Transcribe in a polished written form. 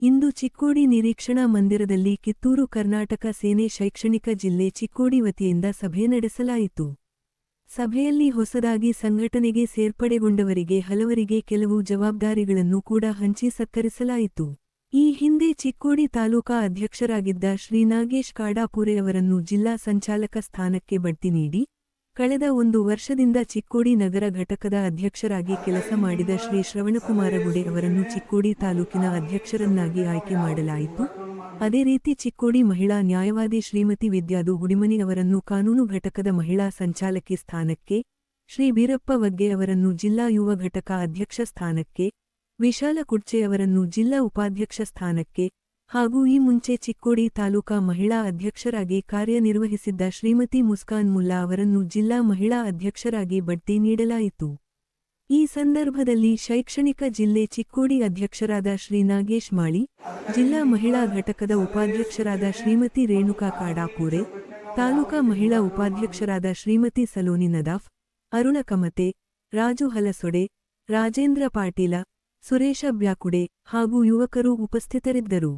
ಇಂದು ಚಿಕ್ಕೋಡಿ ನಿರೀಕ್ಷಣಾ ಮಂದಿರದಲ್ಲಿ ಕಿತ್ತೂರು ಕರ್ನಾಟಕ ಸೇನೆ ಶೈಕ್ಷಣಿಕ ಜಿಲ್ಲೆ ಚಿಕ್ಕೋಡಿ ವತಿಯಿಂದ ಸಭೆ ನಡೆಸಲಾಯಿತು. ಸಭೆಯಲ್ಲಿ ಹೊಸದಾಗಿ ಸಂಘಟನೆಗೆ ಸೇರ್ಪಡೆಗೊಂಡವರಿಗೆ ಹಲವರಿಗೆ ಕೆಲವು ಜವಾಬ್ದಾರಿಗಳನ್ನು ಕೂಡ ಹಂಚಿ ಸತ್ಕರಿಸಲಾಯಿತು. ಈ ಹಿಂದೆ ಚಿಕ್ಕೋಡಿ ತಾಲೂಕಾ ಅಧ್ಯಕ್ಷರಾಗಿದ್ದ ಶ್ರೀ ನಾಗೇಶ್ ಕಾಡಾಪುರೆಯವರನ್ನು ಜಿಲ್ಲಾ ಸಂಚಾಲಕ ಸ್ಥಾನಕ್ಕೆ ಬಡ್ತಿ ನೀಡಿ, ಕಳೆದ 1 ವರ್ಷದಿಂದ ಚಿಕ್ಕೋಡಿ ನಗರ ಘಟಕದ ಅಧ್ಯಕ್ಷರಾಗಿ ಕೆಲಸ ಮಾಡಿದ ಶ್ರೀ ಶ್ರವಣಕುಮಾರ ಗುಡೆ ಅವರನ್ನು ಚಿಕ್ಕೋಡಿ ತಾಲೂಕಿನ ಅಧ್ಯಕ್ಷರನ್ನಾಗಿ ಆಯ್ಕೆ ಮಾಡಲಾಯಿತು. ಅದೇ ರೀತಿ ಚಿಕ್ಕೋಡಿ ಮಹಿಳಾ ನ್ಯಾಯವಾದಿ ಶ್ರೀಮತಿ ವಿದ್ಯಾದು ಗುಡಿಮನಿ ಅವರನ್ನು ಕಾನೂನು ಘಟಕದ ಮಹಿಳಾ ಸಂಚಾಲಕಿ ಸ್ಥಾನಕ್ಕೆ, ಶ್ರೀ ಬೀರಪ್ಪ ವಗ್ಗೆ ಅವರನ್ನು ಜಿಲ್ಲಾ ಯುವ ಘಟಕ ಅಧ್ಯಕ್ಷ ಸ್ಥಾನಕ್ಕೆ, ವಿಶಾಲ ಕುಡ್ಚೆ ಅವರನ್ನು ಜಿಲ್ಲಾ ಉಪಾಧ್ಯಕ್ಷ ಸ್ಥಾನಕ್ಕೆ ಹಾಗೂ ಈ ಮುಂಚೆ ಚಿಕ್ಕೋಡಿ ತಾಲೂಕಾ ಮಹಿಳಾ ಅಧ್ಯಕ್ಷರಾಗಿ ಕಾರ್ಯನಿರ್ವಹಿಸಿದ್ದ ಶ್ರೀಮತಿ ಮುಸ್ಕಾನ್ ಮುಲ್ಲಾ ಅವರನ್ನು ಜಿಲ್ಲಾ ಮಹಿಳಾ ಅಧ್ಯಕ್ಷರಾಗಿ ಬಡ್ತಿ ನೀಡಲಾಯಿತು. ಈ ಸಂದರ್ಭದಲ್ಲಿ ಶೈಕ್ಷಣಿಕ ಜಿಲ್ಲೆ ಚಿಕ್ಕೋಡಿ ಅಧ್ಯಕ್ಷರಾದ ಶ್ರೀ ನಾಗೇಶ್ ಮಾಳಿ, ಜಿಲ್ಲಾ ಮಹಿಳಾ ಘಟಕದ ಉಪಾಧ್ಯಕ್ಷರಾದ ಶ್ರೀಮತಿ ರೇಣುಕಾ ಕಾಡಾಪೂರೆ, ತಾಲೂಕಾ ಮಹಿಳಾ ಉಪಾಧ್ಯಕ್ಷರಾದ ಶ್ರೀಮತಿ ಸಲೋನಿ ನದಾಫ್, ಅರುಣ ಕಮತೆ, ರಾಜು ಹಲಸೊಡೆ, ರಾಜೇಂದ್ರ ಪಾಟೀಲ, ಸುರೇಶ ಬ್ಯಾಕುಡೆ ಹಾಗೂ ಯುವಕರು ಉಪಸ್ಥಿತರಿದ್ದರು.